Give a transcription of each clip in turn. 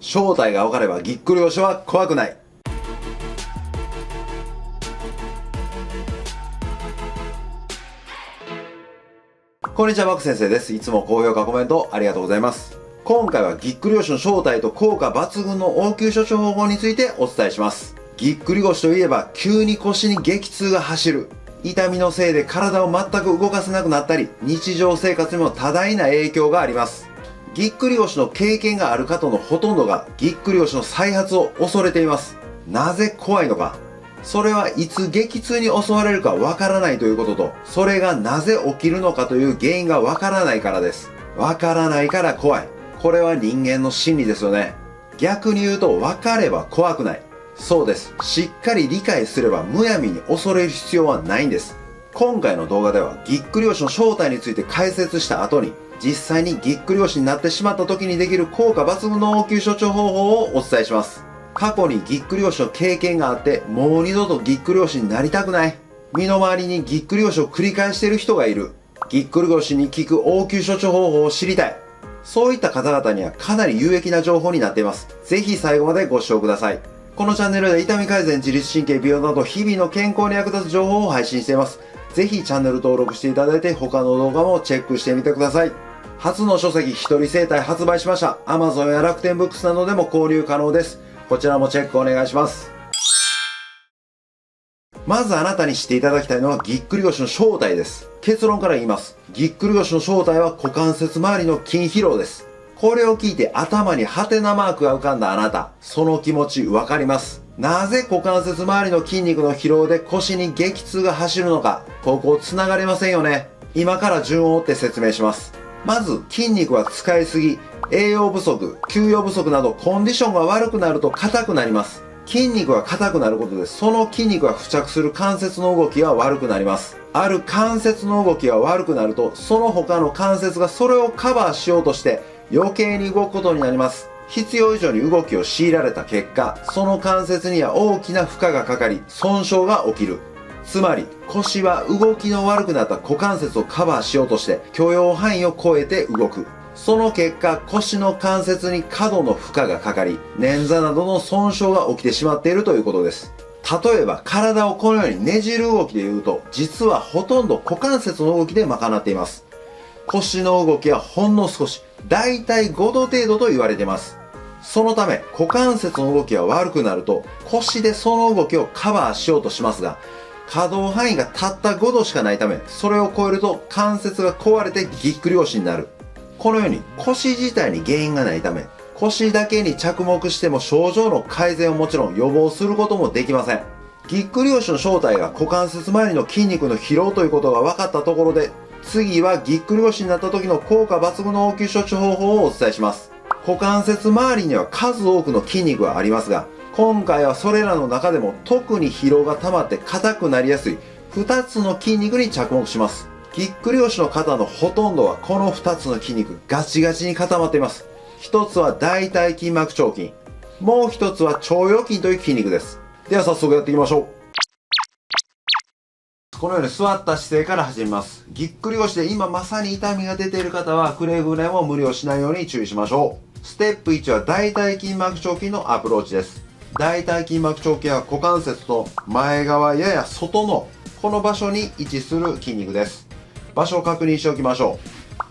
正体が分かればぎっくり腰は怖くない。こんにちは、バク先生です。いつも高評価コメントありがとうございます。今回はぎっくり腰の正体と効果抜群の応急処置方法についてお伝えします。ぎっくり腰といえば急に腰に激痛が走る。痛みのせいで体を全く動かせなくなったり、日常生活にも多大な影響があります。ぎっくり腰の経験がある方のほとんどがぎっくり腰の再発を恐れています。なぜ怖いのか。それはいつ激痛に襲われるかわからないということと、それがなぜ起きるのかという原因がわからないからです。わからないから怖い。これは人間の心理ですよね。逆に言うと分かれば怖くない。そうです。しっかり理解すればむやみに恐れる必要はないんです。今回の動画ではぎっくり腰の正体について解説した後に、実際にぎっくり腰になってしまった時にできる効果抜群の応急処置方法をお伝えします。過去にぎっくり腰の経験があって、もう二度とぎっくり腰になりたくない。身の回りにぎっくり腰を繰り返している人がいる。ぎっくり腰に効く応急処置方法を知りたい。そういった方々にはかなり有益な情報になっています。ぜひ最後までご視聴ください。このチャンネルで痛み改善、自律神経、美容など日々の健康に役立つ情報を配信しています。ぜひチャンネル登録していただいて他の動画もチェックしてみてください。初の書籍一人生態発売しました。Amazon や楽天ブックスなどでも購入可能です。こちらもチェックお願いします。まずあなたに知っていただきたいのはぎっくり腰の正体です。結論から言います。ぎっくり腰の正体は股関節周りの筋疲労です。これを聞いて頭にハテナマークが浮かんだあなた、その気持ちわかります。なぜ股関節周りの筋肉の疲労で腰に激痛が走るのか、ここ繋がりませんよね。今から順を追って説明します。まず筋肉は使いすぎ、栄養不足、休養不足などコンディションが悪くなると硬くなります。筋肉が硬くなることで、その筋肉が付着する関節の動きが悪くなります。ある関節の動きが悪くなると、その他の関節がそれをカバーしようとして余計に動くことになります。必要以上に動きを強いられた結果、その関節には大きな負荷がかかり、損傷が起きる。つまり腰は動きの悪くなった股関節をカバーしようとして許容範囲を超えて動く。その結果、腰の関節に過度の負荷がかかり、捻挫などの損傷が起きてしまっているということです。例えば体をこのようにねじる動きで言うと、実はほとんど股関節の動きで賄っています。腰の動きはほんの少し、だいたい5度程度と言われています。そのため股関節の動きが悪くなると腰でその動きをカバーしようとしますが、可動範囲がたった5度しかないため、それを超えると関節が壊れてぎっくり腰になる。このように腰自体に原因がないため、腰だけに着目しても症状の改善をもちろん予防することもできません。ぎっくり腰の正体が股関節周りの筋肉の疲労ということが分かったところで、次はぎっくり腰になった時の効果抜群の応急処置方法をお伝えします。股関節周りには数多くの筋肉がありますが、今回はそれらの中でも特に疲労が溜まって硬くなりやすい2つの筋肉に着目します。ぎっくり腰の方のほとんどはこの2つの筋肉ガチガチに固まっています。一つは大腿筋膜腸筋、もう一つは腸腰筋という筋肉です。では早速やっていきましょう。このように座った姿勢から始めます。ぎっくり腰で今まさに痛みが出ている方はくれぐれも無理をしないように注意しましょう。ステップ1は大腿筋膜腸筋のアプローチです。大腿筋膜腸筋は股関節と前側やや外のこの場所に位置する筋肉です。場所を確認しておきましょ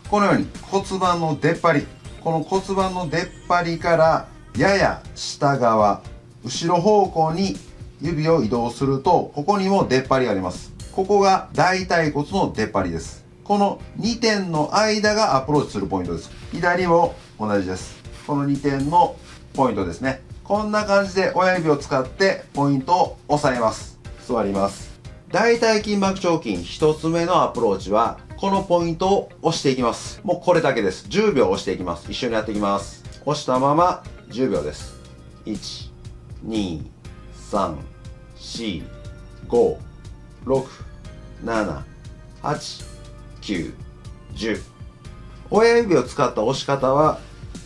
う。このように骨盤の出っ張り、この骨盤の出っ張りからやや下側、後ろ方向に指を移動すると、ここにも出っ張りがあります。ここが大腿骨の出っ張りです。この2点の間がアプローチするポイントです。左も同じです。この2点のポイントですね。こんな感じで親指を使ってポイントを押さえます。座ります。大腿筋膜腸筋1つ目のアプローチは、このポイントを押していきます。もうこれだけです。10秒押していきます。一緒にやっていきます。押したまま10秒です。1、2、3、4、5、6、7、8、9、10。親指を使った押し方は、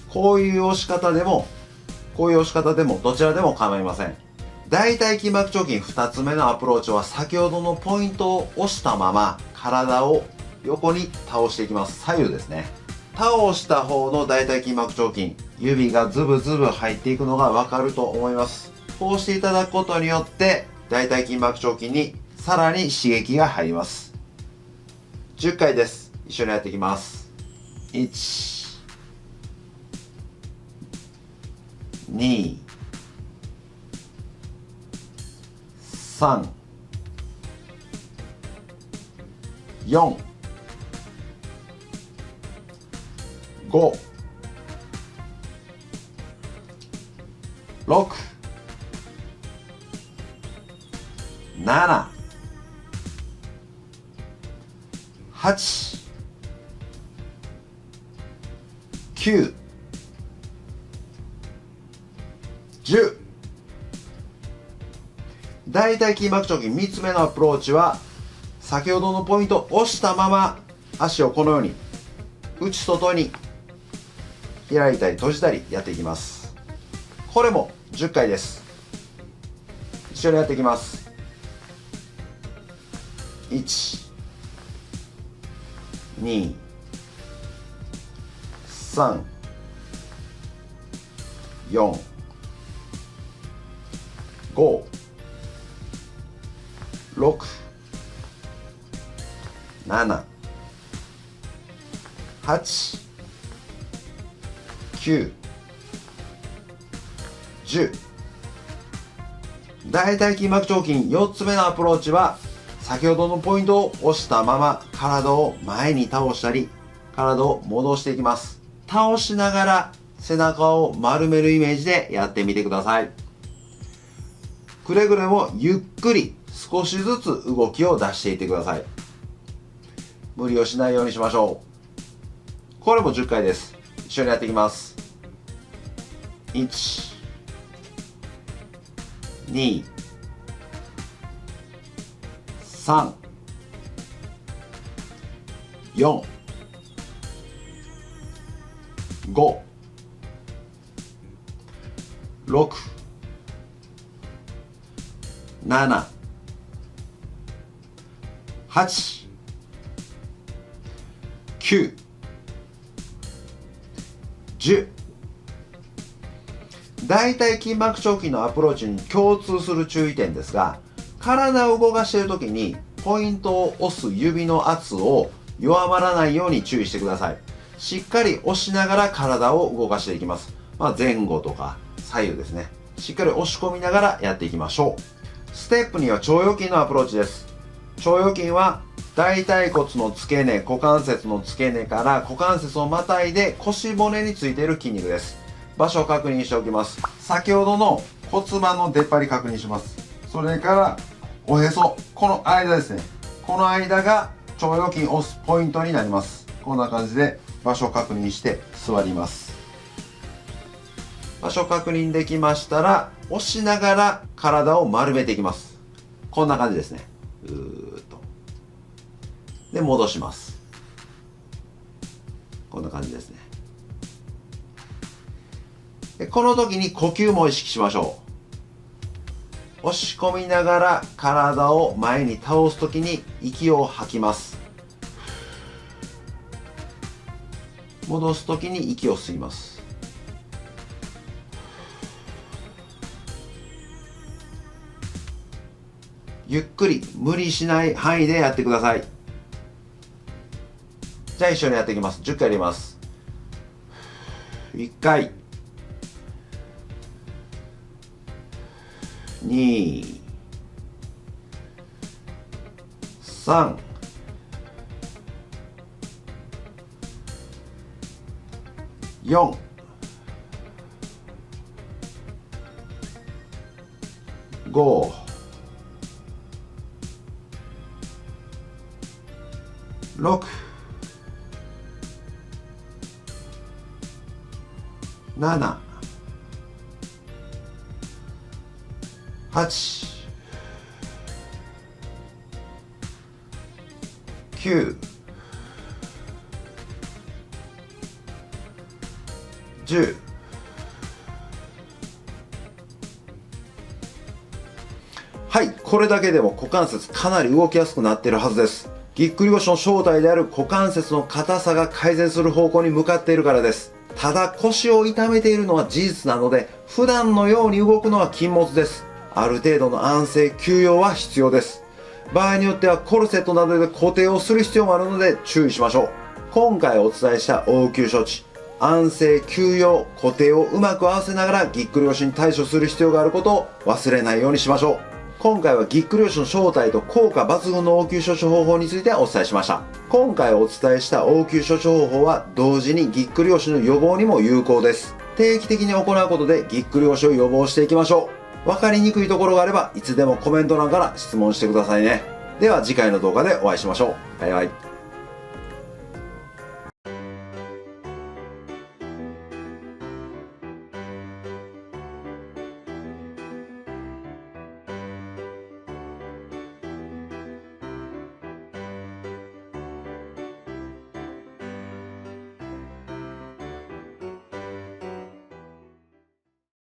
こういう押し方でも、こういう押し方でもどちらでも構いません。大腿筋膜腸筋2つ目のアプローチは、先ほどのポイントを押したまま体を横に倒していきます。左右ですね。倒した方の大腿筋膜腸筋、指がズブズブ入っていくのがわかると思います。こうしていただくことによって大腿筋膜腸筋にさらに刺激が入ります。10回です。一緒にやっていきます。1、2、3、4、5、6、7、8、9、10。大腿筋膜腸筋3つ目のアプローチは、先ほどのポイントを押したまま足をこのように内外に開いたり閉じたりやっていきます。これも10回です。一緒にやっていきます。1、2、3、4、5、6、7、8、9、10。大腿筋膜腸筋4つ目のアプローチは、先ほどのポイントを押したまま体を前に倒したり、体を戻していきます。倒しながら背中を丸めるイメージでやってみてください。くれぐれもゆっくり少しずつ動きを出していってください。無理をしないようにしましょう。これも10回です。一緒にやっていきます。1、2、3、4、5、6、7、8、9、10。大腿筋膜腸筋のアプローチに共通する注意点ですが、体を動かしているときにポイントを押す指の圧を弱まらないように注意してください。しっかり押しながら体を動かしていきます。前後とか左右ですね。しっかり押し込みながらやっていきましょう。ステップ2は腸腰筋のアプローチです。腸腰筋は大腿骨の付け根、股関節の付け根から股関節をまたいで腰骨についている筋肉です。場所を確認しておきます。先ほどの骨盤の出っ張り確認します。それからおへそ、この間ですね。この間が腸腰筋を押すポイントになります。こんな感じで場所を確認して座ります。場所確認できましたら、押しながら体を丸めていきます。こんな感じですね。うーっと。で、戻します。こんな感じですね。で、この時に呼吸も意識しましょう。押し込みながら体を前に倒す時に息を吐きます。戻す時に息を吸います。ゆっくり無理しない範囲でやってください。じゃあ一緒にやっていきます。10回やります。1回、2、3、4、5、6、7、8、9、10。はい、これだけでも股関節かなり動きやすくなっているはずです。ぎっくり腰の正体である股関節の硬さが改善する方向に向かっているからです。ただ腰を痛めているのは事実なので、普段のように動くのは禁物です。ある程度の安静休養は必要です。場合によってはコルセットなどで固定をする必要もあるので注意しましょう。今回お伝えした応急処置、安静休養固定をうまく合わせながらぎっくり腰に対処する必要があることを忘れないようにしましょう。今回はぎっくり腰の正体と効果抜群の応急処置方法についてお伝えしました。今回お伝えした応急処置方法は同時にぎっくり腰の予防にも有効です。定期的に行うことでぎっくり腰を予防していきましょう。わかりにくいところがあればいつでもコメント欄から質問してくださいね。では次回の動画でお会いしましょう。バイバイ。